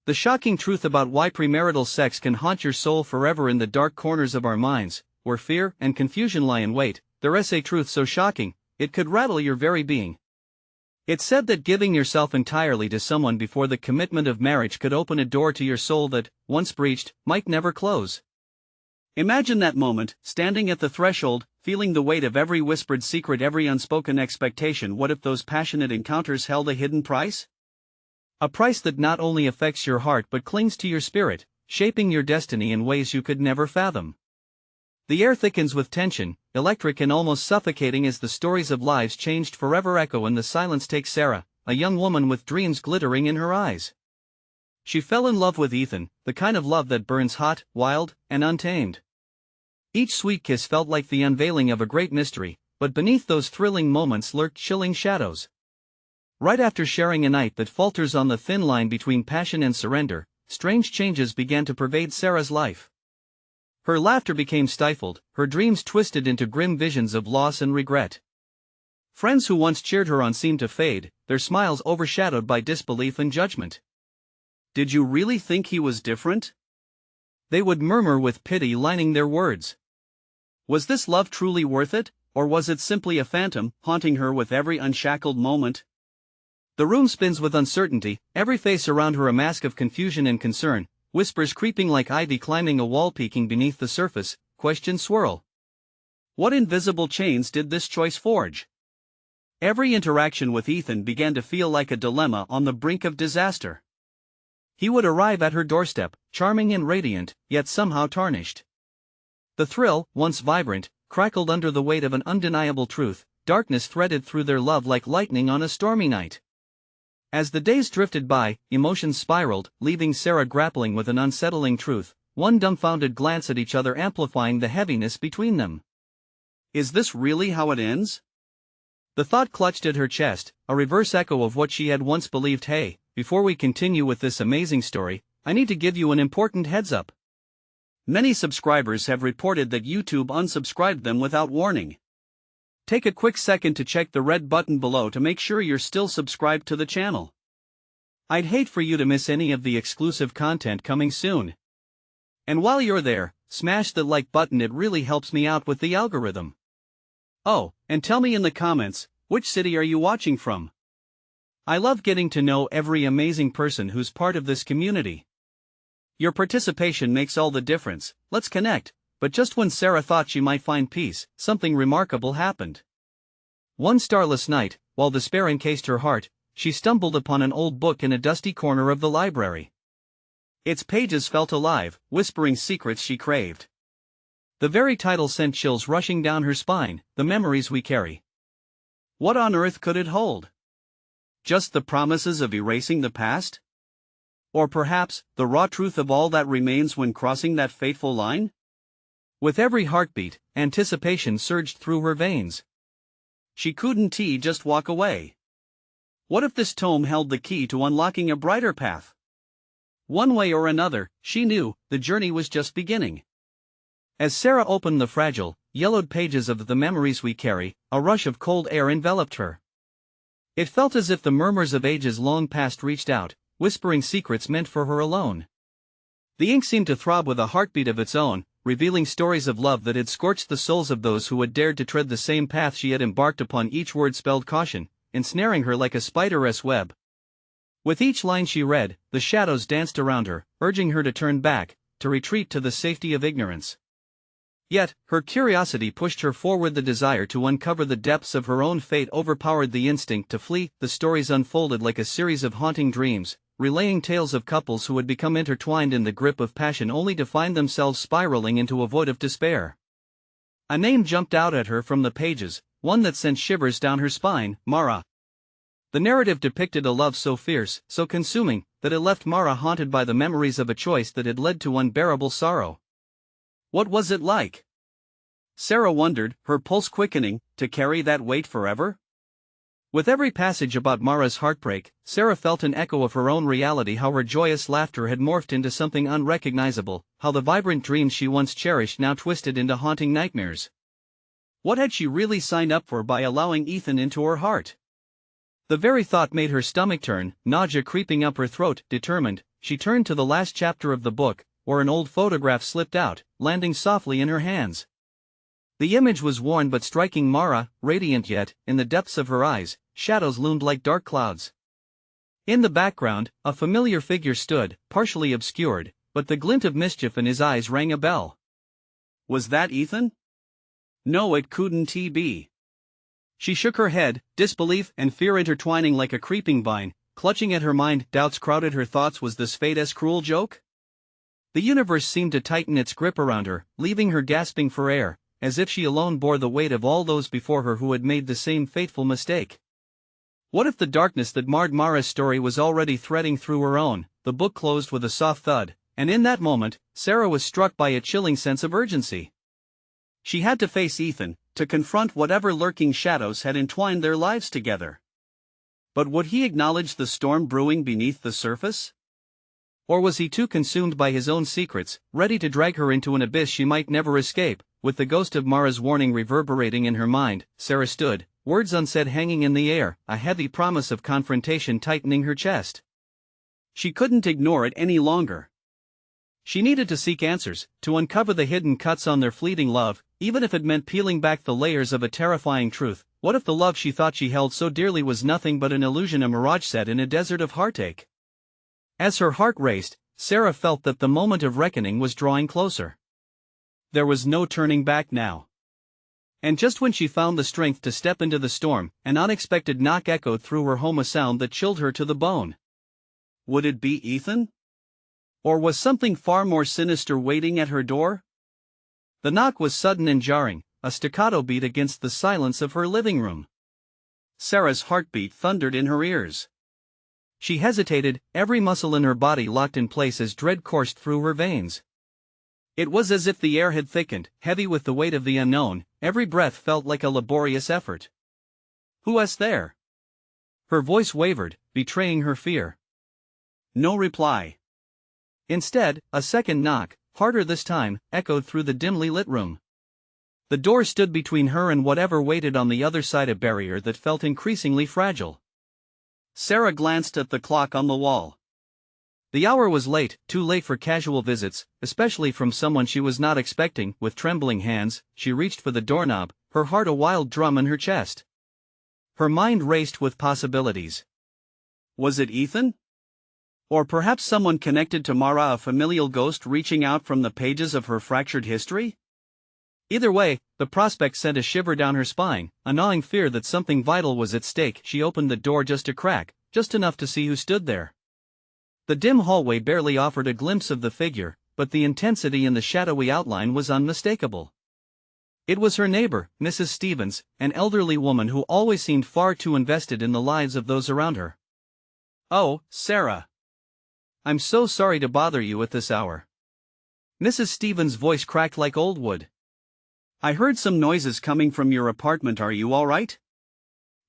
The shocking truth about why premarital sex can haunt your soul forever in the dark corners of our minds, where fear and confusion lie in wait. There's a truth so shocking, it could rattle your very being. It's said that giving yourself entirely to someone before the commitment of marriage could open a door to your soul that, once breached, might never close. Imagine that moment, standing at the threshold, feeling the weight of every whispered secret, every unspoken expectation. What if those passionate encounters held a hidden price? A price that not only affects your heart but clings to your spirit, shaping your destiny in ways you could never fathom. The air thickens with tension, electric and almost suffocating, as the stories of lives changed forever echo in the silence. Take Sarah, a young woman with dreams glittering in her eyes. She fell in love with Ethan, the kind of love that burns hot, wild, and untamed. Each sweet kiss felt like the unveiling of a great mystery, but beneath those thrilling moments lurked chilling shadows. Right after sharing a night that falters on the thin line between passion and surrender, strange changes began to pervade Sarah's life. Her laughter became stifled, her dreams twisted into grim visions of loss and regret. Friends who once cheered her on seemed to fade, their smiles overshadowed by disbelief and judgment. "Did you really think he was different?" they would murmur with pity lining their words. Was this love truly worth it, or was it simply a phantom, haunting her with every unshackled moment? The room spins with uncertainty, every face around her a mask of confusion and concern, whispers creeping like ivy climbing a wall, peeking beneath the surface, questions swirl. What invisible chains did this choice forge? Every interaction with Ethan began to feel like a dilemma on the brink of disaster. He would arrive at her doorstep, charming and radiant, yet somehow tarnished. The thrill, once vibrant, crackled under the weight of an undeniable truth. Darkness threaded through their love like lightning on a stormy night. As the days drifted by, emotions spiraled, leaving Sarah grappling with an unsettling truth, one dumbfounded glance at each other amplifying the heaviness between them. Is this really how it ends? The thought clutched at her chest, a reverse echo of what she had once believed. Hey, before we continue with this amazing story, I need to give you an important heads up. Many subscribers have reported that YouTube unsubscribed them without warning. Take a quick second to check the red button below to make sure you're still subscribed to the channel. I'd hate for you to miss any of the exclusive content coming soon. And while you're there, smash the like button, it really helps me out with the algorithm. Oh, and tell me in the comments, which city are you watching from? I love getting to know every amazing person who's part of this community. Your participation makes all the difference. Let's connect. But just when Sarah thought she might find peace, something remarkable happened. One starless night, while despair encased her heart, she stumbled upon an old book in a dusty corner of the library. Its pages felt alive, whispering secrets she craved. The very title sent chills rushing down her spine, The Memories We Carry. What on earth could it hold? Just the promises of erasing the past? Or perhaps, the raw truth of all that remains when crossing that fateful line? With every heartbeat, anticipation surged through her veins. She couldn't just walk away. What if this tome held the key to unlocking a brighter path? One way or another, she knew, the journey was just beginning. As Sarah opened the fragile, yellowed pages of The Memories We Carry, a rush of cold air enveloped her. It felt as if the murmurs of ages long past reached out, whispering secrets meant for her alone. The ink seemed to throb with a heartbeat of its own, revealing stories of love that had scorched the souls of those who had dared to tread the same path she had embarked upon. Each word spelled caution, ensnaring her like a spider's web. With each line she read, the shadows danced around her, urging her to turn back, to retreat to the safety of ignorance. Yet, her curiosity pushed her forward. The desire to uncover the depths of her own fate overpowered the instinct to flee. The stories unfolded like a series of haunting dreams, relaying tales of couples who had become intertwined in the grip of passion only to find themselves spiraling into a void of despair. A name jumped out at her from the pages, one that sent shivers down her spine: Mara. The narrative depicted a love so fierce, so consuming, that it left Mara haunted by the memories of a choice that had led to unbearable sorrow. What was it like? Sarah wondered, her pulse quickening, to carry that weight forever? With every passage about Mara's heartbreak, Sarah felt an echo of her own reality, how her joyous laughter had morphed into something unrecognizable, how the vibrant dreams she once cherished now twisted into haunting nightmares. What had she really signed up for by allowing Ethan into her heart? The very thought made her stomach turn, nausea creeping up her throat. Determined, she turned to the last chapter of the book, where an old photograph slipped out, landing softly in her hands. The image was worn but striking Mara, radiant yet, in the depths of her eyes, shadows loomed like dark clouds. In the background, a familiar figure stood, partially obscured, but the glint of mischief in his eyes rang a bell. Was that Ethan? No, it couldn't be. She shook her head, disbelief and fear intertwining like a creeping vine, clutching at her mind. Doubts crowded her thoughts. Was this fate's cruel joke? The universe seemed to tighten its grip around her, leaving her gasping for air, as if she alone bore the weight of all those before her who had made the same fateful mistake. What if the darkness that marred Mara's story was already threading through her own? The book closed with a soft thud, and in that moment, Sarah was struck by a chilling sense of urgency. She had to face Ethan, to confront whatever lurking shadows had entwined their lives together. But would he acknowledge the storm brewing beneath the surface? Or was he too consumed by his own secrets, ready to drag her into an abyss she might never escape? With the ghost of Mara's warning reverberating in her mind, Sarah stood, words unsaid hanging in the air, a heavy promise of confrontation tightening her chest. She couldn't ignore it any longer. She needed to seek answers, to uncover the hidden cuts on their fleeting love, even if it meant peeling back the layers of a terrifying truth. What if the love she thought she held so dearly was nothing but an illusion, a mirage set in a desert of heartache? As her heart raced, Sarah felt that the moment of reckoning was drawing closer. There was no turning back now. And just when she found the strength to step into the storm, an unexpected knock echoed through her home, a sound that chilled her to the bone. Would it be Ethan? Or was something far more sinister waiting at her door? The knock was sudden and jarring, a staccato beat against the silence of her living room. Sarah's heartbeat thundered in her ears. She hesitated, every muscle in her body locked in place as dread coursed through her veins. It was as if the air had thickened, heavy with the weight of the unknown. Every breath felt like a laborious effort. "Who is there?" Her voice wavered, betraying her fear. No reply. Instead, a second knock, harder this time, echoed through the dimly lit room. The door stood between her and whatever waited on the other side, a barrier that felt increasingly fragile. Sarah glanced at the clock on the wall. The hour was late, too late for casual visits, especially from someone she was not expecting. With trembling hands, she reached for the doorknob, her heart a wild drum in her chest. Her mind raced with possibilities. Was it Ethan? Or perhaps someone connected to Mara, a familial ghost reaching out from the pages of her fractured history? Either way, the prospect sent a shiver down her spine, a gnawing fear that something vital was at stake. She opened the door just a crack, just enough to see who stood there. The dim hallway barely offered a glimpse of the figure, but the intensity in the shadowy outline was unmistakable. It was her neighbor, Mrs. Stevens, an elderly woman who always seemed far too invested in the lives of those around her. "Oh, Sarah. I'm so sorry to bother you at this hour." Mrs. Stevens' voice cracked like old wood. "I heard some noises coming from your apartment. Are you all right?"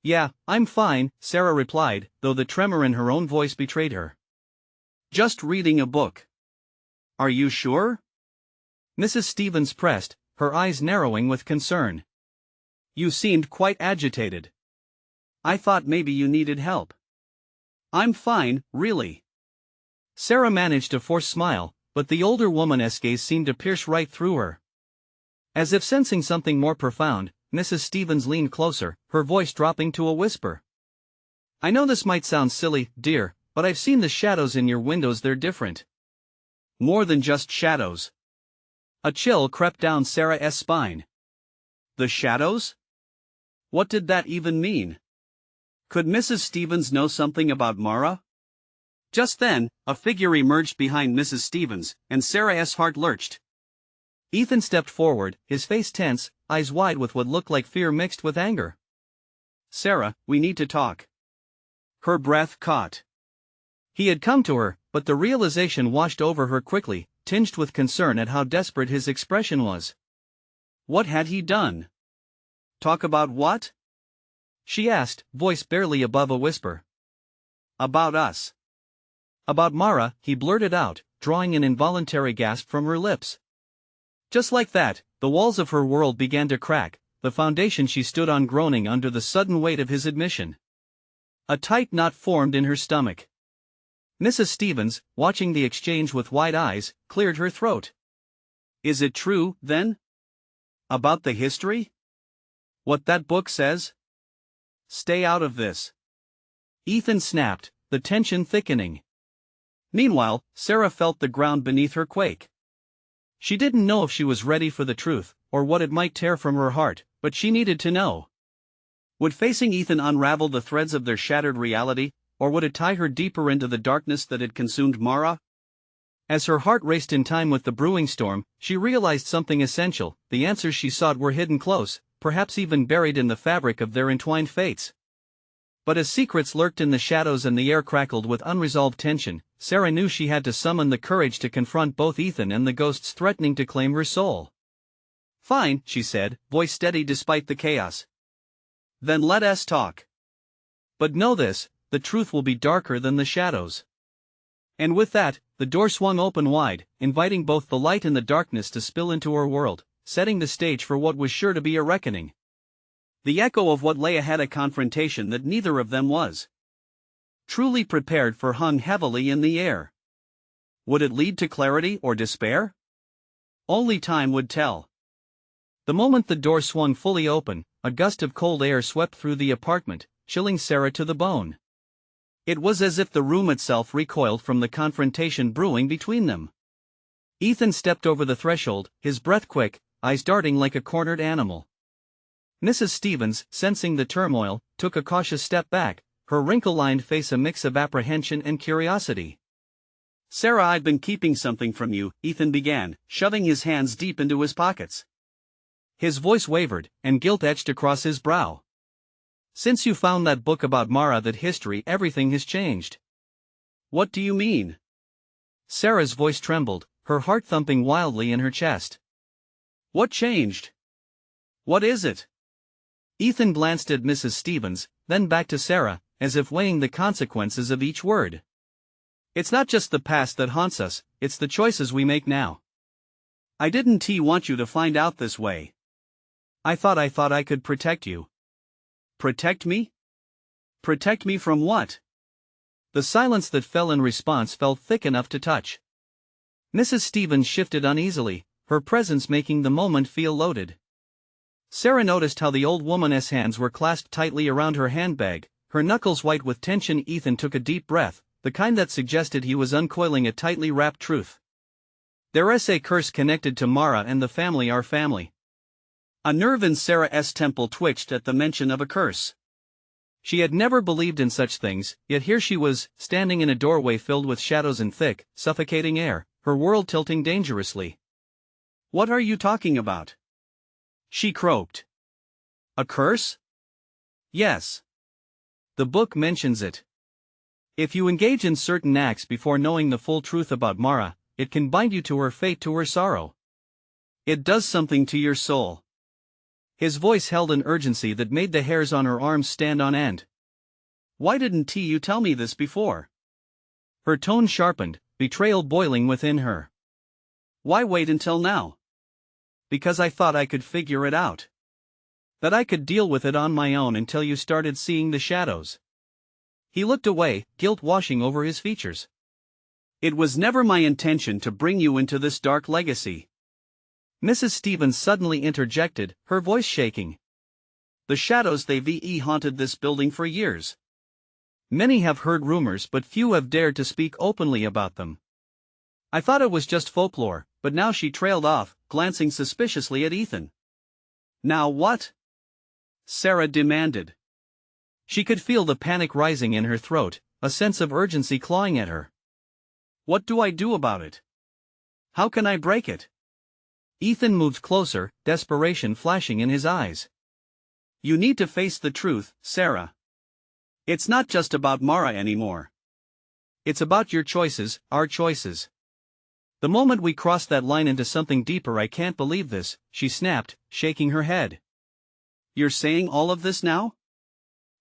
"Yeah, I'm fine," Sarah replied, though the tremor in her own voice betrayed her. "Just reading a book." "Are you sure?" Mrs. Stevens pressed, her eyes narrowing with concern. "You seemed quite agitated. I thought maybe you needed help." "I'm fine, really." Sarah managed a forced smile, but the older woman's gaze seemed to pierce right through her. As if sensing something more profound, Mrs. Stevens leaned closer, her voice dropping to a whisper. "I know this might sound silly, dear, but I've seen the shadows in your windows. They're different. More than just shadows." A chill crept down Sarah's spine. The shadows? What did that even mean? Could Mrs. Stevens know something about Mara? Just then, a figure emerged behind Mrs. Stevens, and Sarah's heart lurched. Ethan stepped forward, his face tense, eyes wide with what looked like fear mixed with anger. "Sarah, we need to talk." Her breath caught. He had come to her, but the realization washed over her quickly, tinged with concern at how desperate his expression was. What had he done? "Talk about what?" she asked, voice barely above a whisper. "About us." "About Mara," he blurted out, drawing an involuntary gasp from her lips. Just like that, the walls of her world began to crack, the foundation she stood on groaning under the sudden weight of his admission. A tight knot formed in her stomach. Mrs. Stevens, watching the exchange with wide eyes, cleared her throat. Is it true, then? About the history? What that book says? Stay out of this. Ethan snapped, the tension thickening. Meanwhile, Sarah felt the ground beneath her quake. She didn't know if she was ready for the truth, or what it might tear from her heart, but she needed to know. Would facing Ethan unravel the threads of their shattered reality, or would it tie her deeper into the darkness that had consumed Mara? As her heart raced in time with the brewing storm, she realized something essential: the answers she sought were hidden close, perhaps even buried in the fabric of their entwined fates. But as secrets lurked in the shadows and the air crackled with unresolved tension, Sarah knew she had to summon the courage to confront both Ethan and the ghosts threatening to claim her soul. Fine, she said, voice steady despite the chaos. Then let us talk. But know this, the truth will be darker than the shadows. And with that, the door swung open wide, inviting both the light and the darkness to spill into her world, setting the stage for what was sure to be a reckoning. The echo of what lay ahead, a confrontation that neither of them was truly prepared for, hung heavily in the air. Would it lead to clarity or despair? Only time would tell. The moment the door swung fully open, a gust of cold air swept through the apartment, chilling Sarah to the bone. It was as if the room itself recoiled from the confrontation brewing between them. Ethan stepped over the threshold, his breath quick, eyes darting like a cornered animal. Mrs. Stevens, sensing the turmoil, took a cautious step back, her wrinkle-lined face a mix of apprehension and curiosity. Sarah, I've been keeping something from you, Ethan began, shoving his hands deep into his pockets. His voice wavered, and guilt etched across his brow. Since you found that book about Mara, that history, everything has changed. What do you mean? Sarah's voice trembled, her heart thumping wildly in her chest. What changed? What is it? Ethan glanced at Mrs. Stevens, then back to Sarah, as if weighing the consequences of each word. It's not just the past that haunts us, it's the choices we make now. I didn't want you to find out this way. I thought I could protect you. Protect me? Protect me from what? The silence that fell in response felt thick enough to touch. Mrs. Stevens shifted uneasily, her presence making the moment feel loaded. Sarah noticed how the old woman's hands were clasped tightly around her handbag, her knuckles white with tension. Ethan took a deep breath, the kind that suggested he was uncoiling a tightly wrapped truth. There's a curse connected to Mara and the family, our family. A nerve in Sarah's temple twitched at the mention of a curse. She had never believed in such things, yet here she was, standing in a doorway filled with shadows and thick, suffocating air, her world tilting dangerously. What are you talking about? She croaked. A curse? Yes. The book mentions it. If you engage in certain acts before knowing the full truth about Mara, it can bind you to her fate, to her sorrow. It does something to your soul. His voice held an urgency that made the hairs on her arms stand on end. Why didn't you tell me this before? Her tone sharpened, betrayal boiling within her. Why wait until now? Because I thought I could figure it out. That I could deal with it on my own until you started seeing the shadows. He looked away, guilt washing over his features. It was never my intention to bring you into this dark legacy. Mrs. Stevens suddenly interjected, her voice shaking. The shadows, they've haunted this building for years. Many have heard rumors, but few have dared to speak openly about them. I thought it was just folklore, but now. She trailed off, glancing suspiciously at Ethan. Now what? Sarah demanded. She could feel the panic rising in her throat, a sense of urgency clawing at her. What do I do about it? How can I break it? Ethan moved closer, desperation flashing in his eyes. You need to face the truth, Sarah. It's not just about Mara anymore. It's about your choices, our choices. The moment we cross that line into something deeper, I can't believe this, she snapped, shaking her head. You're saying all of this now?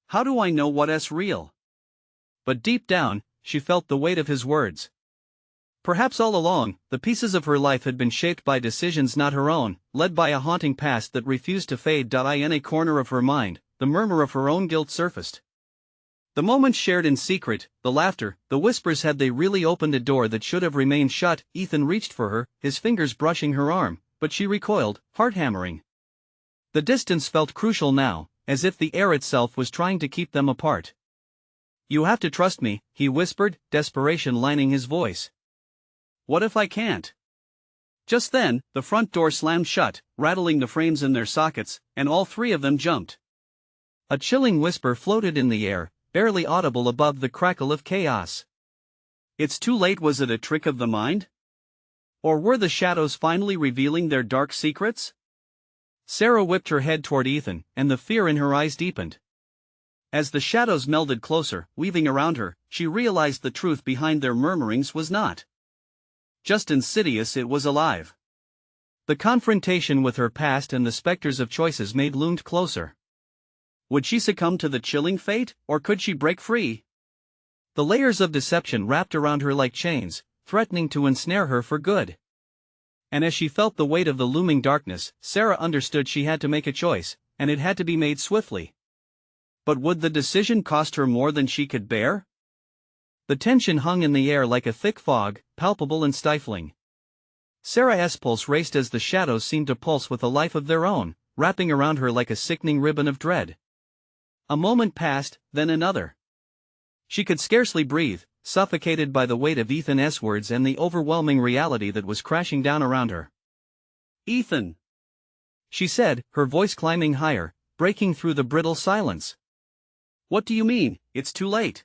How do I know what's real? But deep down, she felt the weight of his words. Perhaps all along, the pieces of her life had been shaped by decisions not her own, led by a haunting past that refused to fade. In a corner of her mind, the murmur of her own guilt surfaced. The moments shared in secret, the laughter, the whispers. Had they really opened a door that should have remained shut? Ethan reached for her, his fingers brushing her arm, but she recoiled, heart hammering. The distance felt crucial now, as if the air itself was trying to keep them apart. "You have to trust me," he whispered, desperation lining his voice. "What if I can't?" Just then, the front door slammed shut, rattling the frames in their sockets, and all three of them jumped. A chilling whisper floated in the air, barely audible above the crackle of chaos. "It's too late." Was it a trick of the mind? Or were the shadows finally revealing their dark secrets? Sarah whipped her head toward Ethan, and the fear in her eyes deepened. As the shadows melded closer, weaving around her, she realized the truth behind their murmurings was not just insidious, it was alive. The confrontation with her past and the specters of choices made loomed closer. Would she succumb to the chilling fate, or could she break free? The layers of deception wrapped around her like chains, threatening to ensnare her for good. And as she felt the weight of the looming darkness, Sarah understood she had to make a choice, and it had to be made swiftly. But would the decision cost her more than she could bear? The tension hung in the air like a thick fog, palpable and stifling. Sarah's pulse raced as the shadows seemed to pulse with a life of their own, wrapping around her like a sickening ribbon of dread. A moment passed, then another. She could scarcely breathe, suffocated by the weight of Ethan's words and the overwhelming reality that was crashing down around her. "Ethan," she said, her voice climbing higher, breaking through the brittle silence. "What do you mean, it's too late?"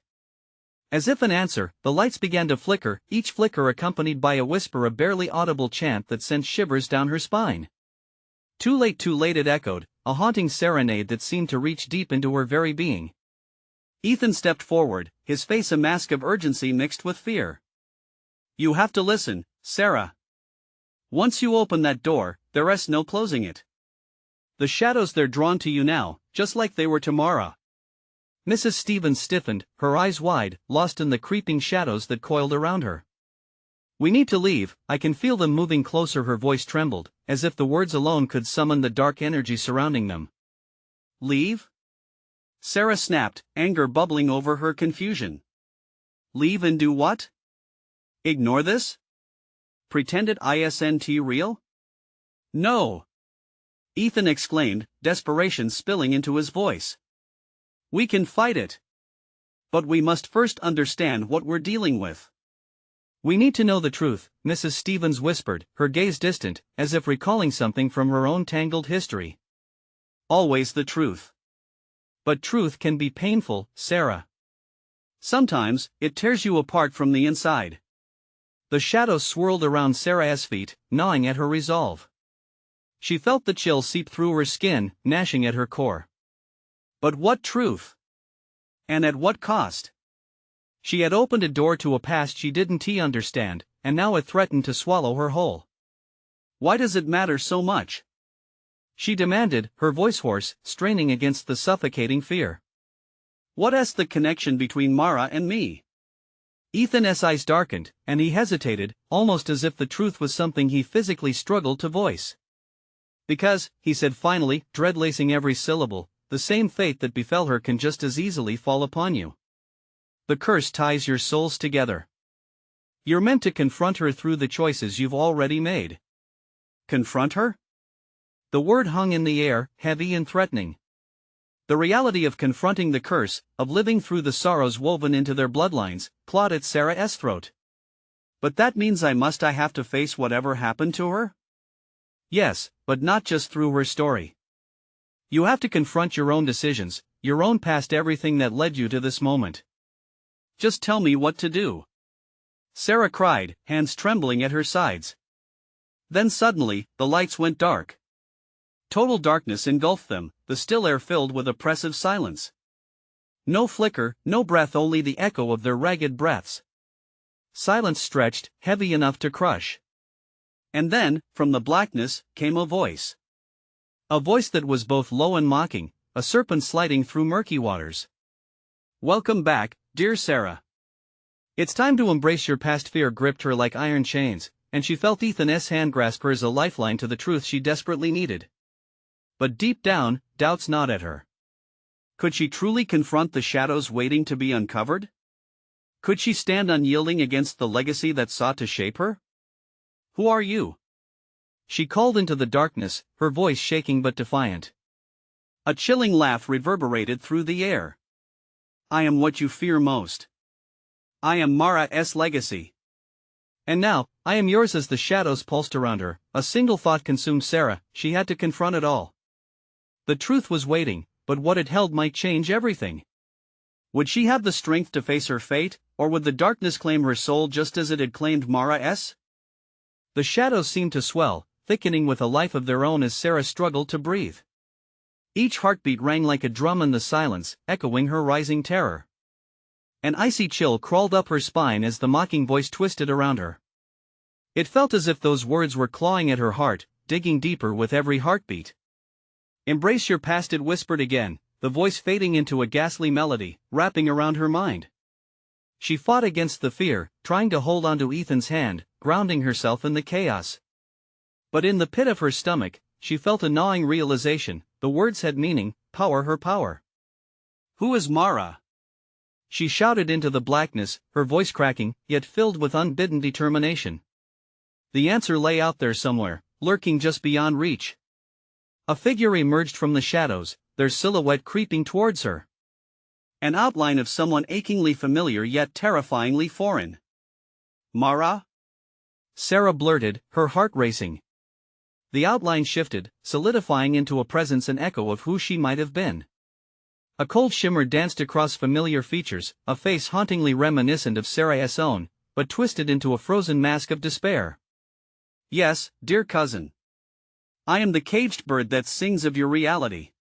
As if an answer, the lights began to flicker, each flicker accompanied by a whisper, a barely audible chant that sent shivers down her spine. Too late, it echoed, a haunting serenade that seemed to reach deep into her very being. Ethan stepped forward, his face a mask of urgency mixed with fear. "You have to listen, Sarah. Once you open that door, there's no closing it. The shadows, they're drawn to you now, just like they were tomorrow." Mrs. Stevens stiffened, her eyes wide, lost in the creeping shadows that coiled around her. "We need to leave, I can feel them moving closer." Her voice trembled, as if the words alone could summon the dark energy surrounding them. "Leave?" Sarah snapped, anger bubbling over her confusion. "Leave and do what? Ignore this? Pretend it isn't real?" "No!" Ethan exclaimed, desperation spilling into his voice. "We can fight it. But we must first understand what we're dealing with." "We need to know the truth," Mrs. Stevens whispered, her gaze distant, as if recalling something from her own tangled history. "Always the truth. But truth can be painful, Sarah. Sometimes, it tears you apart from the inside." The shadows swirled around Sarah's feet, gnawing at her resolve. She felt the chill seep through her skin, gnashing at her core. But what truth? And at what cost? She had opened a door to a past she didn't understand, and now it threatened to swallow her whole. "Why does it matter so much?" she demanded, her voice hoarse, straining against the suffocating fear. "What's the connection between Mara and me?" Ethan's eyes darkened, and he hesitated, almost as if the truth was something he physically struggled to voice. "Because," he said finally, dread lacing every syllable, "the same fate that befell her can just as easily fall upon you. The curse ties your souls together. You're meant to confront her through the choices you've already made." "Confront her?" The word hung in the air, heavy and threatening. The reality of confronting the curse, of living through the sorrows woven into their bloodlines, clawed at Sarah's throat. "But that means I have to face whatever happened to her?" "Yes, but not just through her story. You have to confront your own decisions, your own past, everything that led you to this moment." "Just tell me what to do," Sarah cried, hands trembling at her sides. Then suddenly, the lights went dark. Total darkness engulfed them, the still air filled with oppressive silence. No flicker, no breath, only the echo of their ragged breaths. Silence stretched, heavy enough to crush. And then, from the blackness, came a voice. A voice that was both low and mocking, a serpent sliding through murky waters. "Welcome back, dear Sarah. It's time to embrace your past." Fear gripped her like iron chains, and she felt Ethan's hand grasp her as a lifeline to the truth she desperately needed. But deep down, doubts gnawed at her. Could she truly confront the shadows waiting to be uncovered? Could she stand unyielding against the legacy that sought to shape her? "Who are you?" she called into the darkness, her voice shaking but defiant. A chilling laugh reverberated through the air. "I am what you fear most. I am Mara's legacy." And now, I am yours. As the shadows pulsed around her, a single thought consumed Sarah: she had to confront it all. The truth was waiting, but what it held might change everything. Would she have the strength to face her fate, or would the darkness claim her soul just as it had claimed Mara's? The shadows seemed to swell, thickening with a life of their own as Sarah struggled to breathe. Each heartbeat rang like a drum in the silence, echoing her rising terror. An icy chill crawled up her spine as the mocking voice twisted around her. It felt as if those words were clawing at her heart, digging deeper with every heartbeat. "Embrace your past," it whispered again, the voice fading into a ghastly melody, wrapping around her mind. She fought against the fear, trying to hold onto Ethan's hand, grounding herself in the chaos. But in the pit of her stomach, she felt a gnawing realization: the words had meaning, power, her power. "Who is Mara?" she shouted into the blackness, her voice cracking, yet filled with unbidden determination. The answer lay out there somewhere, lurking just beyond reach. A figure emerged from the shadows, their silhouette creeping towards her. An outline of someone achingly familiar yet terrifyingly foreign. "Mara?" Sarah blurted, her heart racing. The outline shifted, solidifying into a presence, an echo of who she might have been. A cold shimmer danced across familiar features, a face hauntingly reminiscent of Sarah's own, but twisted into a frozen mask of despair. "Yes, dear cousin. I am the caged bird that sings of your reality."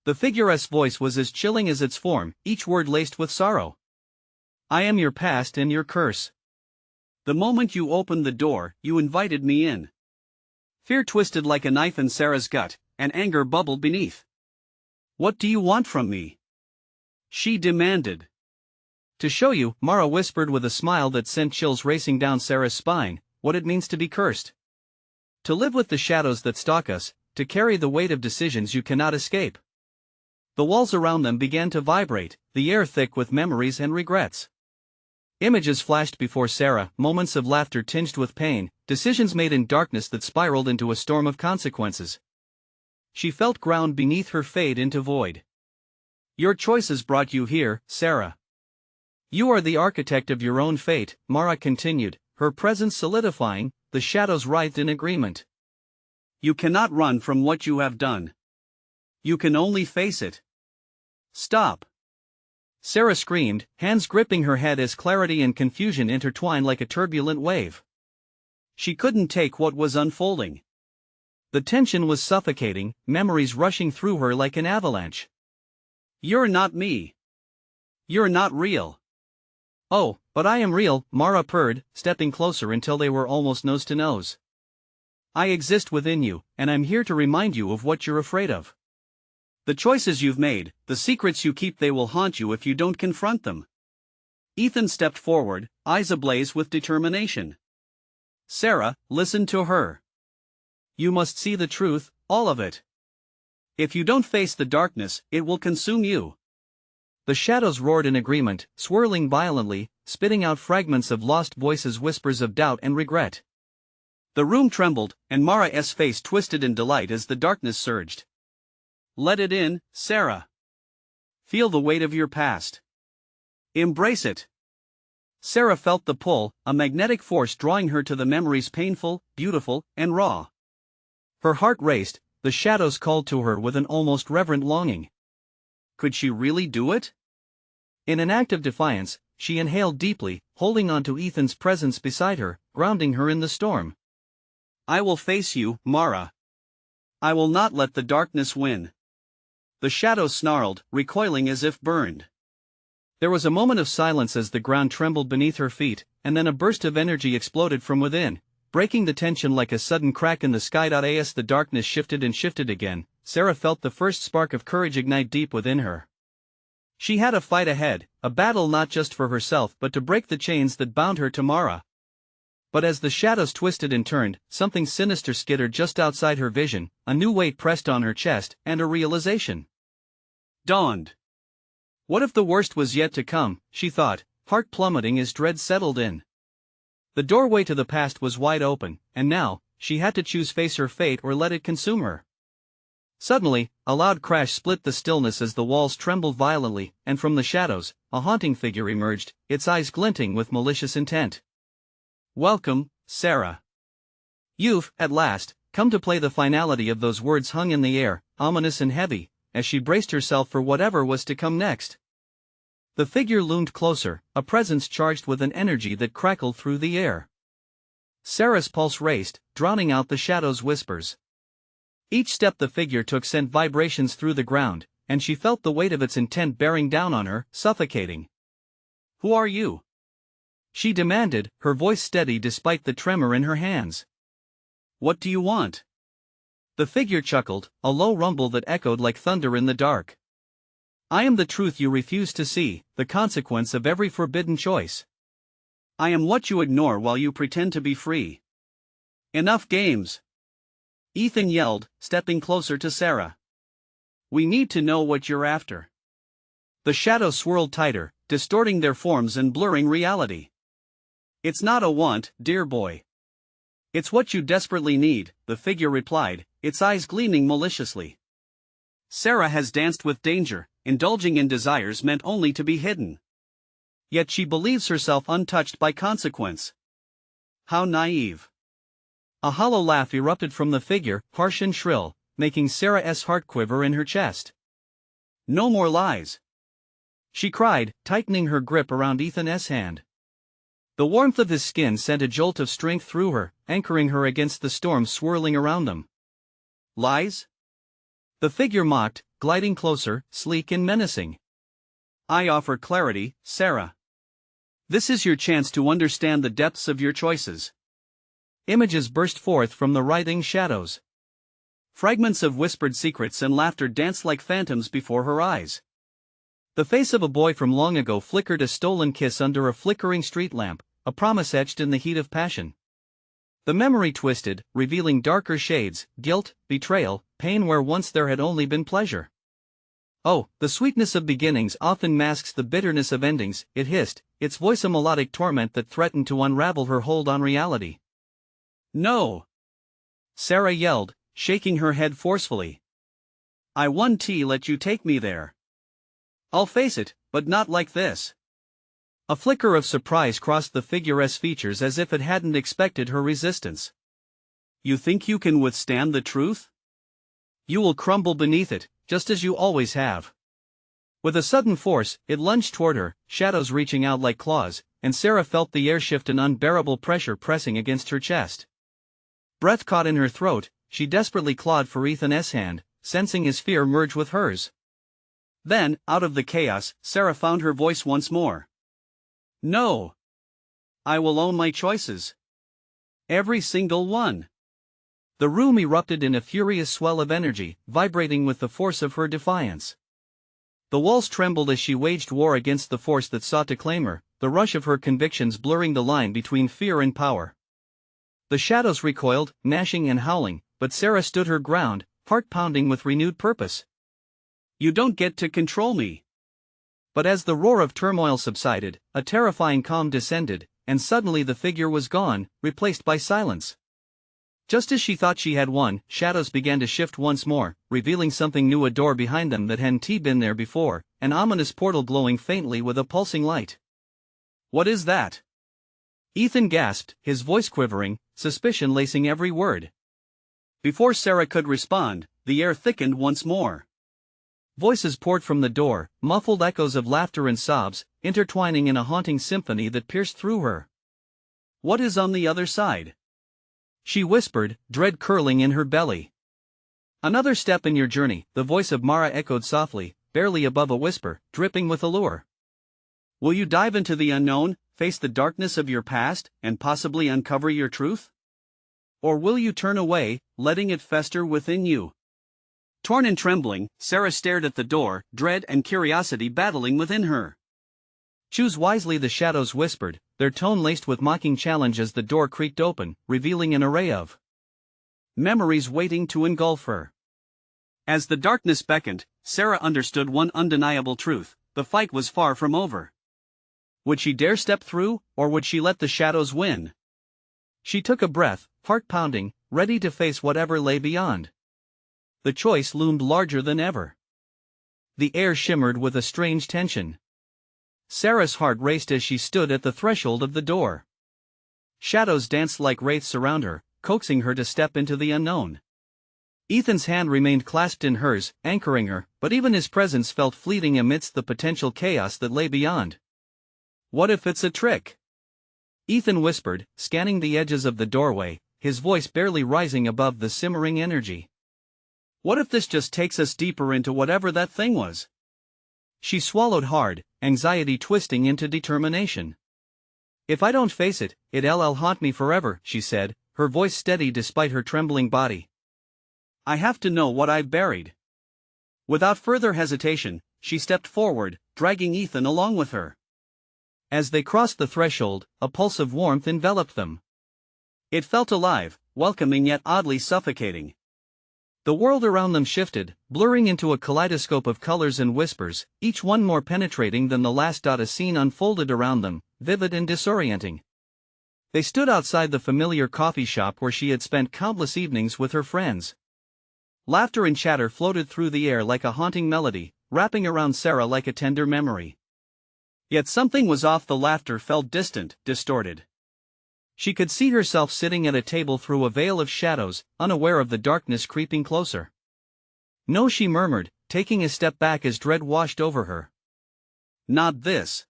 The figure's voice was as chilling as its form, each word laced with sorrow. "I am your past and your curse. The moment you opened the door, you invited me in." Fear twisted like a knife in Sarah's gut, and anger bubbled beneath. "What do you want from me?" she demanded. "To show you," Mara whispered with a smile that sent chills racing down Sarah's spine, "what it means to be cursed. To live with the shadows that stalk us, to carry the weight of decisions you cannot escape." The walls around them began to vibrate, the air thick with memories and regrets. Images flashed before Sarah, moments of laughter tinged with pain, decisions made in darkness that spiraled into a storm of consequences. She felt ground beneath her fade into void. "Your choices brought you here, Sarah. You are the architect of your own fate," Mara continued, her presence solidifying. The shadows writhed in agreement. "You cannot run from what you have done. You can only face it." "Stop!" Sarah screamed, hands gripping her head as clarity and confusion intertwined like a turbulent wave. She couldn't take what was unfolding. The tension was suffocating, memories rushing through her like an avalanche. "You're not me. You're not real." "Oh, but I am real," Mara purred, stepping closer until they were almost nose to nose. "I exist within you, and I'm here to remind you of what you're afraid of. The choices you've made, the secrets you keep, they will haunt you if you don't confront them." Ethan stepped forward, eyes ablaze with determination. Sarah, listen to her. "You must see the truth, all of it. If you don't face the darkness, it will consume you." The shadows roared in agreement, swirling violently, spitting out fragments of lost voices, whispers of doubt and regret. The room trembled, and Mara's face twisted in delight as the darkness surged. "Let it in, Sarah. Feel the weight of your past. Embrace it." Sarah felt the pull, a magnetic force drawing her to the memories, painful, beautiful, and raw. Her heart raced, the shadows called to her with an almost reverent longing. Could she really do it? In an act of defiance, she inhaled deeply, holding on to Ethan's presence beside her, grounding her in the storm. "I will face you, Mara. I will not let the darkness win." The shadows snarled, recoiling as if burned. There was a moment of silence as the ground trembled beneath her feet, and then a burst of energy exploded from within, breaking the tension like a sudden crack in the sky. As the darkness shifted and shifted again, Sarah felt the first spark of courage ignite deep within her. She had a fight ahead, a battle not just for herself but to break the chains that bound her to Mara. But as the shadows twisted and turned, something sinister skittered just outside her vision, a new weight pressed on her chest, and a realization. dawned. What if the worst was yet to come, she thought, heart plummeting as dread settled in. The doorway to the past was wide open, and now, she had to choose face her fate or let it consume her. Suddenly, a loud crash split the stillness as the walls trembled violently, and from the shadows, a haunting figure emerged, its eyes glinting with malicious intent. "Welcome, Sarah. You've, at last, come to play." The finality of those words hung in the air, ominous and heavy, as she braced herself for whatever was to come next. The figure loomed closer, a presence charged with an energy that crackled through the air. Sarah's pulse raced, drowning out the shadow's whispers. Each step the figure took sent vibrations through the ground, and she felt the weight of its intent bearing down on her, suffocating. "Who are you?" she demanded, her voice steady despite the tremor in her hands. "What do you want?" The figure chuckled, a low rumble that echoed like thunder in the dark. "I am the truth you refuse to see, the consequence of every forbidden choice. I am what you ignore while you pretend to be free. Enough games!" Ethan yelled, stepping closer to Sarah. "We need to know what you're after." The shadows swirled tighter, distorting their forms and blurring reality. "It's not a want, dear boy. It's what you desperately need," the figure replied, its eyes gleaming maliciously. Sarah has danced with danger, indulging in desires meant only to be hidden. Yet she believes herself untouched by consequence. How naive. A hollow laugh erupted from the figure, harsh and shrill, making Sarah's heart quiver in her chest. "No more lies," she cried, tightening her grip around Ethan's hand. The warmth of his skin sent a jolt of strength through her, anchoring her against the storm swirling around them. "Lies?" the figure mocked, gliding closer, sleek and menacing. "I offer clarity, Sarah. This is your chance to understand the depths of your choices." Images burst forth from the writhing shadows. Fragments of whispered secrets and laughter danced like phantoms before her eyes. The face of a boy from long ago flickered a stolen kiss under a flickering street lamp, a promise etched in the heat of passion. The memory twisted, revealing darker shades, guilt, betrayal, pain where once there had only been pleasure. "Oh, the sweetness of beginnings often masks the bitterness of endings," it hissed, its voice a melodic torment that threatened to unravel her hold on reality. "No!" Sarah yelled, shaking her head forcefully. "I won't let you take me there. I'll face it, but not like this." A flicker of surprise crossed the figure's features as if it hadn't expected her resistance. "You think you can withstand the truth? You will crumble beneath it, just as you always have." With a sudden force, it lunged toward her, shadows reaching out like claws, and Sarah felt the air shift, an unbearable pressure pressing against her chest. Breath caught in her throat, she desperately clawed for Ethan's hand, sensing his fear merge with hers. Then, out of the chaos, Sarah found her voice once more. "No. I will own my choices. Every single one." The room erupted in a furious swell of energy, vibrating with the force of her defiance. The walls trembled as she waged war against the force that sought to claim her, the rush of her convictions blurring the line between fear and power. The shadows recoiled, gnashing and howling, but Sarah stood her ground, heart pounding with renewed purpose. "You don't get to control me." But as the roar of turmoil subsided, a terrifying calm descended, and suddenly the figure was gone, replaced by silence. Just as she thought she had won, shadows began to shift once more, revealing something new, a door behind them that hadn't been there before, an ominous portal glowing faintly with a pulsing light. "What is that?" Ethan gasped, his voice quivering, suspicion lacing every word. Before Sarah could respond, the air thickened once more. Voices poured from the door, muffled echoes of laughter and sobs, intertwining in a haunting symphony that pierced through her. "What is on the other side?" she whispered, dread curling in her belly. "Another step in your journey," the voice of Mara echoed softly, barely above a whisper, dripping with allure. "Will you dive into the unknown, face the darkness of your past, and possibly uncover your truth? Or will you turn away, letting it fester within you?" Torn and trembling, Sarah stared at the door, dread and curiosity battling within her. "Choose wisely," the shadows whispered, their tone laced with mocking challenge as the door creaked open, revealing an array of memories waiting to engulf her. As the darkness beckoned, Sarah understood one undeniable truth: the fight was far from over. Would she dare step through, or would she let the shadows win? She took a breath, heart pounding, ready to face whatever lay beyond. The choice loomed larger than ever. The air shimmered with a strange tension. Sarah's heart raced as she stood at the threshold of the door. Shadows danced like wraiths around her, coaxing her to step into the unknown. Ethan's hand remained clasped in hers, anchoring her, but even his presence felt fleeting amidst the potential chaos that lay beyond. "What if it's a trick?" Ethan whispered, scanning the edges of the doorway, his voice barely rising above the simmering energy. "What if this just takes us deeper into whatever that thing was?" She swallowed hard, anxiety twisting into determination. "If I don't face it, it'll haunt me forever," she said, her voice steady despite her trembling body. "I have to know what I've buried." Without further hesitation, she stepped forward, dragging Ethan along with her. As they crossed the threshold, a pulse of warmth enveloped them. It felt alive, welcoming yet oddly suffocating. The world around them shifted, blurring into a kaleidoscope of colors and whispers, each one more penetrating than the last. A scene unfolded around them, vivid and disorienting. They stood outside the familiar coffee shop where she had spent countless evenings with her friends. Laughter and chatter floated through the air like a haunting melody, wrapping around Sarah like a tender memory. Yet something was off. The laughter felt distant, distorted. She could see herself sitting at a table through a veil of shadows, unaware of the darkness creeping closer. "No," she murmured, taking a step back as dread washed over her. "Not this."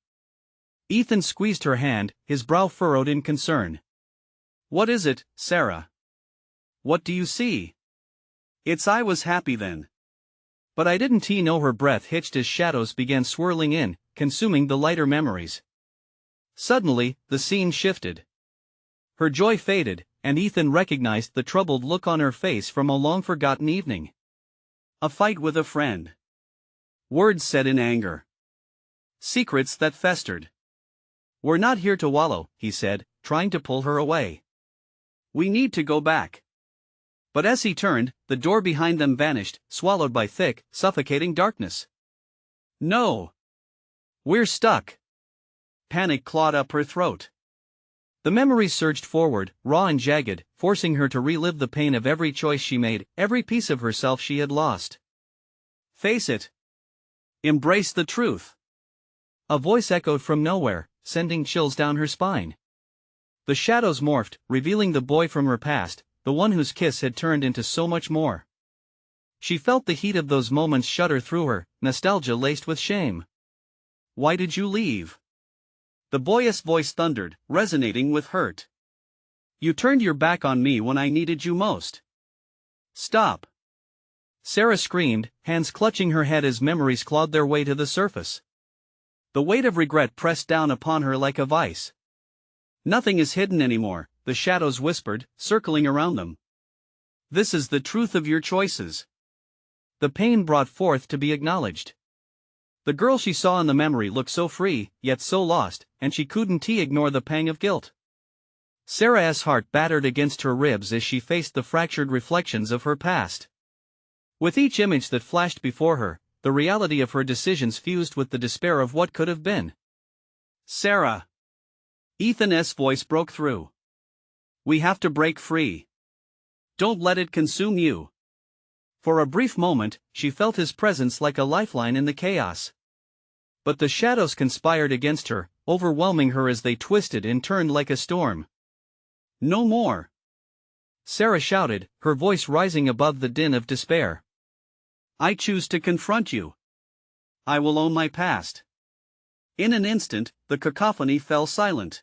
Ethan squeezed her hand, his brow furrowed in concern. "What is it, Sarah? What do you see?" I was happy then. But I didn't know." Her breath hitched as shadows began swirling in, consuming the lighter memories. Suddenly, the scene shifted. Her joy faded, and Ethan recognized the troubled look on her face from a long-forgotten evening. A fight with a friend. Words said in anger. Secrets that festered. "We're not here to wallow," he said, trying to pull her away. "We need to go back." But as he turned, the door behind them vanished, swallowed by thick, suffocating darkness. "No! We're stuck!" Panic clawed up her throat. The memories surged forward, raw and jagged, forcing her to relive the pain of every choice she made, every piece of herself she had lost. "Face it. Embrace the truth." A voice echoed from nowhere, sending chills down her spine. The shadows morphed, revealing the boy from her past, the one whose kiss had turned into so much more. She felt the heat of those moments shudder through her, nostalgia laced with shame. "Why did you leave?" The boyish voice thundered, resonating with hurt. "You turned your back on me when I needed you most." "Stop!" Sarah screamed, hands clutching her head as memories clawed their way to the surface. The weight of regret pressed down upon her like a vice. "Nothing is hidden anymore," the shadows whispered, circling around them. "This is the truth of your choices." The pain brought forth to be acknowledged. The girl she saw in the memory looked so free, yet so lost, and she couldn't ignore the pang of guilt. Sarah's heart battered against her ribs as she faced the fractured reflections of her past. With each image that flashed before her, the reality of her decisions fused with the despair of what could have been. "Sarah!" Ethan's voice broke through. "We have to break free. Don't let it consume you." For a brief moment, she felt his presence like a lifeline in the chaos. But the shadows conspired against her, overwhelming her as they twisted and turned like a storm. "No more!" Sarah shouted, her voice rising above the din of despair. "I choose to confront you. I will own my past." In an instant, the cacophony fell silent.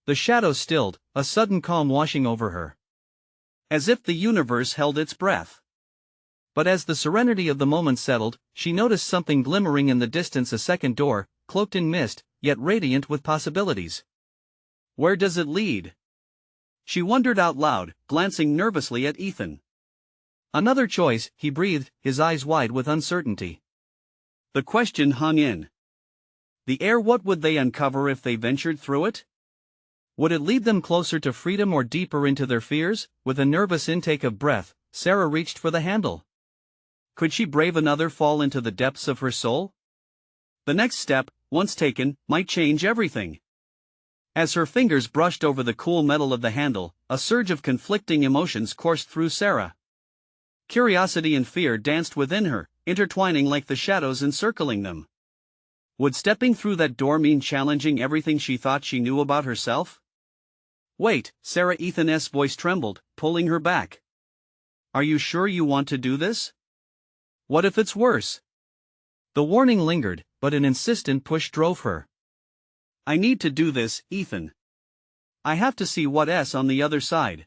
The shadows stilled, a sudden calm washing over her. As if the universe held its breath. But as the serenity of the moment settled, she noticed something glimmering in the distance, a second door, cloaked in mist, yet radiant with possibilities. Where does it lead? She wondered out loud, glancing nervously at Ethan. Another choice, he breathed, his eyes wide with uncertainty. The question hung in the air. What would they uncover if they ventured through it? Would it lead them closer to freedom or deeper into their fears? With a nervous intake of breath, Sarah reached for the handle. Could she brave another fall into the depths of her soul? The next step, once taken, might change everything. As her fingers brushed over the cool metal of the handle, a surge of conflicting emotions coursed through Sarah. Curiosity and fear danced within her, intertwining like the shadows encircling them. Would stepping through that door mean challenging everything she thought she knew about herself? Wait, Sarah. Ethan's voice trembled, pulling her back. Are you sure you want to do this? What if it's worse? The warning lingered, but an insistent push drove her. I need to do this, Ethan. I have to see what's on the other side.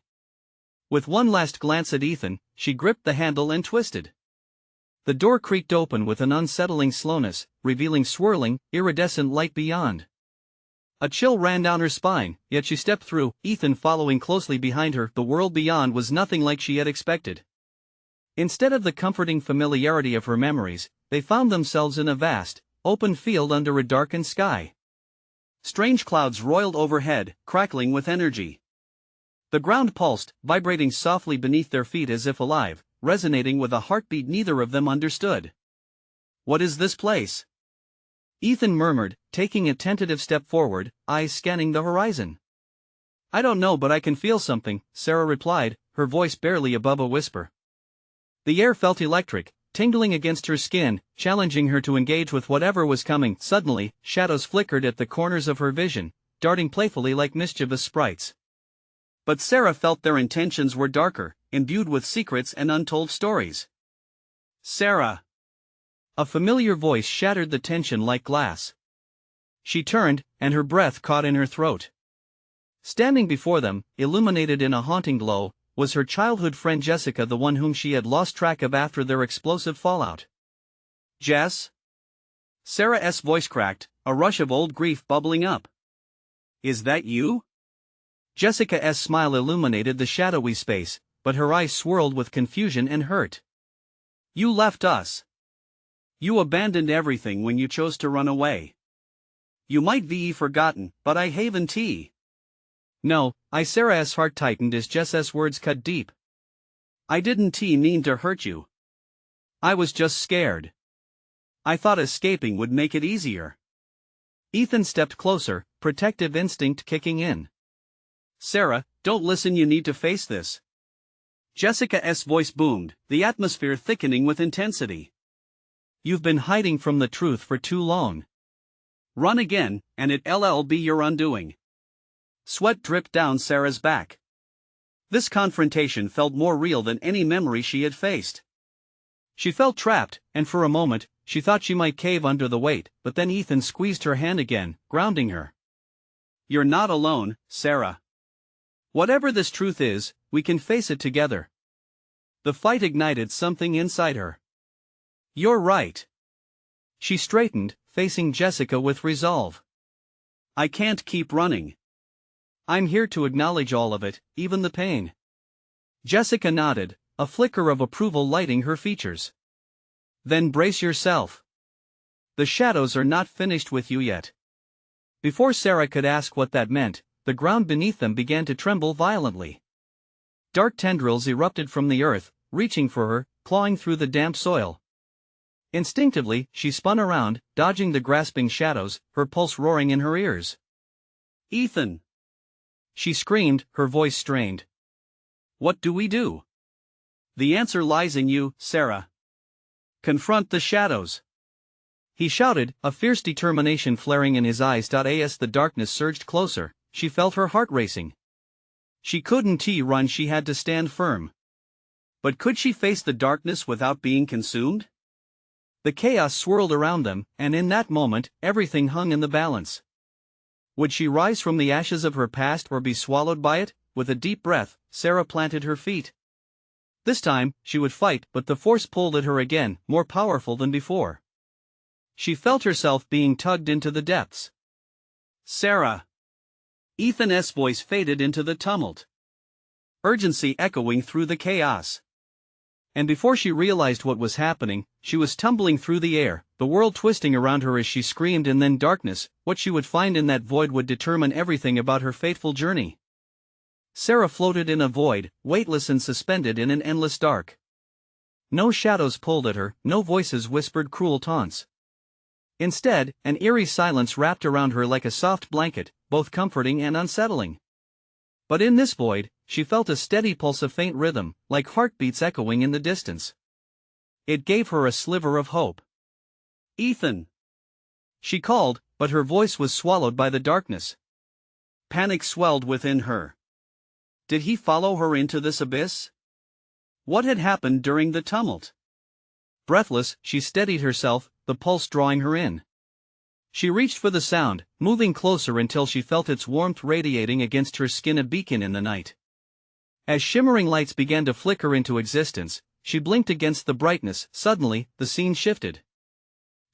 With one last glance at Ethan, she gripped the handle and twisted. The door creaked open with an unsettling slowness, revealing swirling, iridescent light beyond. A chill ran down her spine, yet she stepped through, Ethan following closely behind her. The world beyond was nothing like she had expected. Instead of the comforting familiarity of her memories, they found themselves in a vast, open field under a darkened sky. Strange clouds roiled overhead, crackling with energy. The ground pulsed, vibrating softly beneath their feet as if alive, resonating with a heartbeat neither of them understood. What is this place? Ethan murmured, taking a tentative step forward, eyes scanning the horizon. I don't know, but I can feel something, Sarah replied, her voice barely above a whisper. The air felt electric, tingling against her skin, challenging her to engage with whatever was coming. Suddenly, shadows flickered at the corners of her vision, darting playfully like mischievous sprites. But Sarah felt their intentions were darker, imbued with secrets and untold stories. Sarah! A familiar voice shattered the tension like glass. She turned, and her breath caught in her throat. Standing before them, illuminated in a haunting glow, was her childhood friend Jessica, the one whom she had lost track of after their explosive fallout. Jess? Sarah's voice cracked, a rush of old grief bubbling up. Is that you? Jessica's smile illuminated the shadowy space, but her eyes swirled with confusion and hurt. You left us. You abandoned everything when you chose to run away. You might be forgotten, but I haven't. No, Sarah's heart tightened as Jess's words cut deep. I didn't mean to hurt you. I was just scared. I thought escaping would make it easier. Ethan stepped closer, protective instinct kicking in. Sarah, don't listen, you need to face this. Jessica's voice boomed, the atmosphere thickening with intensity. You've been hiding from the truth for too long. Run again, and it'll be your undoing. Sweat dripped down Sarah's back. This confrontation felt more real than any memory she had faced. She felt trapped, and for a moment, she thought she might cave under the weight, but then Ethan squeezed her hand again, grounding her. You're not alone, Sarah. Whatever this truth is, we can face it together. The fight ignited something inside her. You're right. She straightened, facing Jessica with resolve. I can't keep running. I'm here to acknowledge all of it, even the pain. Jessica nodded, a flicker of approval lighting her features. Then brace yourself. The shadows are not finished with you yet. Before Sarah could ask what that meant, the ground beneath them began to tremble violently. Dark tendrils erupted from the earth, reaching for her, clawing through the damp soil. Instinctively, she spun around, dodging the grasping shadows, her pulse roaring in her ears. Ethan! She screamed, her voice strained. What do we do? The answer lies in you, Sarah. Confront the shadows. He shouted, a fierce determination flaring in his eyes. As the darkness surged closer, she felt her heart racing. She couldn't run, she had to stand firm. But could she face the darkness without being consumed? The chaos swirled around them, and in that moment, everything hung in the balance. Would she rise from the ashes of her past or be swallowed by it? With a deep breath, Sarah planted her feet. This time, she would fight, but the force pulled at her again, more powerful than before. She felt herself being tugged into the depths. Sarah! Ethan's voice faded into the tumult. Urgency echoing through the chaos. And before she realized what was happening, she was tumbling through the air, the world twisting around her as she screamed, and then darkness. What she would find in that void would determine everything about her fateful journey. Sarah floated in a void, weightless and suspended in an endless dark. No shadows pulled at her, no voices whispered cruel taunts. Instead, an eerie silence wrapped around her like a soft blanket, both comforting and unsettling. But in this void, she felt a steady pulse of faint rhythm, like heartbeats echoing in the distance. It gave her a sliver of hope. "Ethan!" She called, but her voice was swallowed by the darkness. Panic swelled within her. Did he follow her into this abyss? What had happened during the tumult? Breathless, she steadied herself, the pulse drawing her in. She reached for the sound, moving closer until she felt its warmth radiating against her skin, a beacon in the night. As shimmering lights began to flicker into existence, she blinked against the brightness. Suddenly, the scene shifted.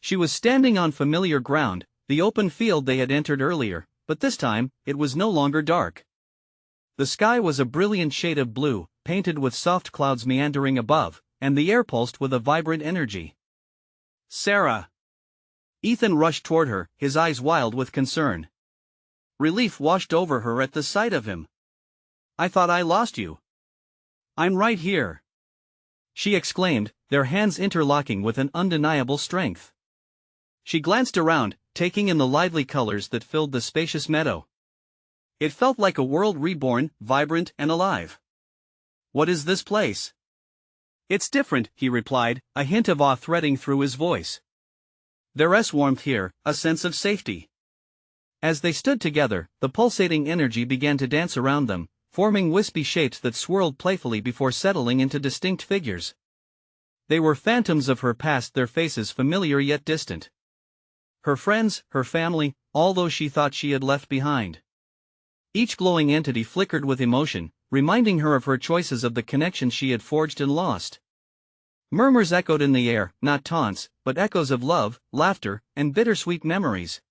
She was standing on familiar ground, the open field they had entered earlier, but this time, it was no longer dark. The sky was a brilliant shade of blue, painted with soft clouds meandering above, and the air pulsed with a vibrant energy. "Sarah!" Ethan rushed toward her, his eyes wild with concern. Relief washed over her at the sight of him. "I thought I lost you." "I'm right here," she exclaimed, their hands interlocking with an undeniable strength. She glanced around, taking in the lively colors that filled the spacious meadow. It felt like a world reborn, vibrant and alive. "What is this place?" "It's different," he replied, a hint of awe threading through his voice. "There's warmth here, a sense of safety." As they stood together, the pulsating energy began to dance around them, forming wispy shapes that swirled playfully before settling into distinct figures. They were phantoms of her past, their faces familiar yet distant. Her friends, her family, all those she thought she had left behind. Each glowing entity flickered with emotion, reminding her of her choices, of the connections she had forged and lost. Murmurs echoed in the air, not taunts, but echoes of love, laughter, and bittersweet memories.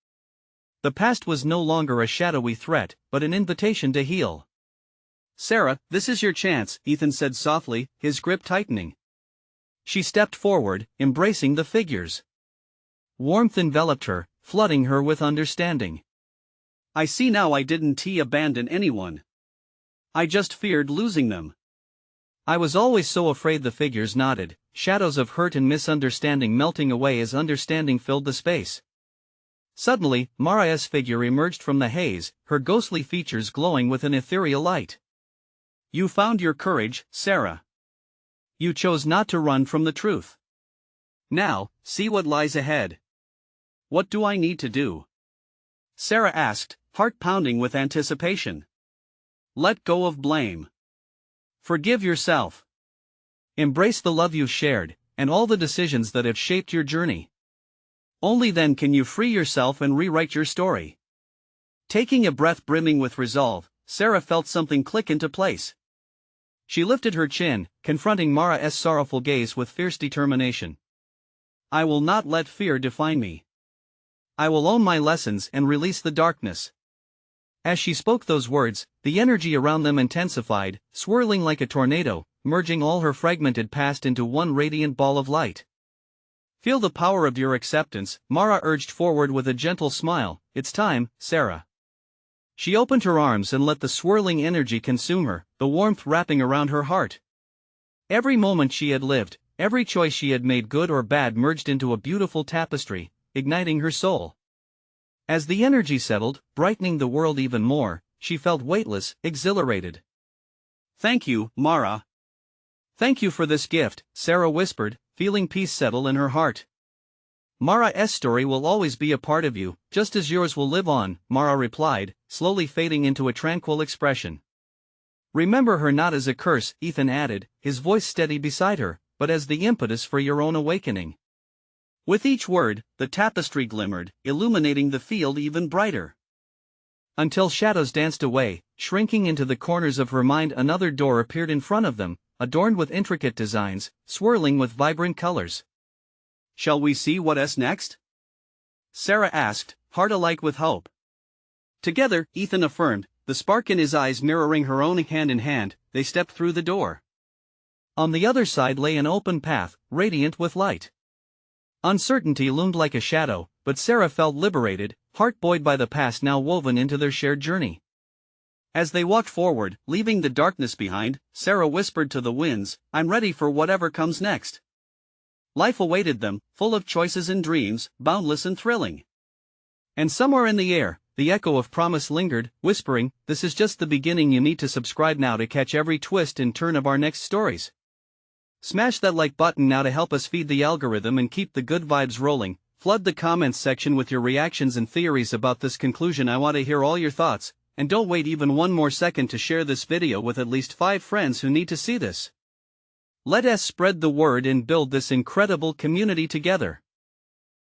The past was no longer a shadowy threat, but an invitation to heal. "Sarah, this is your chance," Ethan said softly, his grip tightening. She stepped forward, embracing the figures. Warmth enveloped her, flooding her with understanding. "I see now I didn't abandon anyone. I just feared losing them." "I was always so afraid," the figures nodded, shadows of hurt and misunderstanding melting away as understanding filled the space. Suddenly, Mara's figure emerged from the haze, her ghostly features glowing with an ethereal light. "You found your courage, Sarah. You chose not to run from the truth. Now, see what lies ahead." "What do I need to do?" Sarah asked, heart pounding with anticipation. "Let go of blame. Forgive yourself. Embrace the love you shared, and all the decisions that have shaped your journey. Only then can you free yourself and rewrite your story." Taking a breath brimming with resolve, Sarah felt something click into place. She lifted her chin, confronting Mara's sorrowful gaze with fierce determination. "I will not let fear define me. I will own my lessons and release the darkness." As she spoke those words, the energy around them intensified, swirling like a tornado, merging all her fragmented past into one radiant ball of light. "Feel the power of your acceptance," Mara urged forward with a gentle smile. "It's time, Sarah." She opened her arms and let the swirling energy consume her, the warmth wrapping around her heart. Every moment she had lived, every choice she had made, good or bad, merged into a beautiful tapestry, igniting her soul. As the energy settled, brightening the world even more, she felt weightless, exhilarated. "Thank you, Mara." "Thank you for this gift," Sarah whispered, feeling peace settle in her heart. "Mara's story will always be a part of you, just as yours will live on," Mara replied, slowly fading into a tranquil expression. "Remember her not as a curse," Ethan added, his voice steady beside her, "but as the impetus for your own awakening." With each word, the tapestry glimmered, illuminating the field even brighter. Until shadows danced away, shrinking into the corners of her mind, another door appeared in front of them, adorned with intricate designs, swirling with vibrant colors. "Shall we see what's next?" Sarah asked, heart alight with hope. Together, Ethan affirmed, the spark in his eyes mirroring her own. Hand in hand, they stepped through the door. On the other side lay an open path, radiant with light. Uncertainty loomed like a shadow, but Sarah felt liberated, heart buoyed by the past now woven into their shared journey. As they walked forward, leaving the darkness behind, Sarah whispered to the winds, "I'm ready for whatever comes next." Life awaited them, full of choices and dreams, boundless and thrilling. And somewhere in the air, the echo of promise lingered, whispering, "This is just the beginning. You need to subscribe now to catch every twist and turn of our next stories." Smash that like button now to help us feed the algorithm and keep the good vibes rolling. Flood the comments section with your reactions and theories about this conclusion. I want to hear all your thoughts, and don't wait even one more second to share this video with at least 5 friends who need to see this. Let us spread the word and build this incredible community together.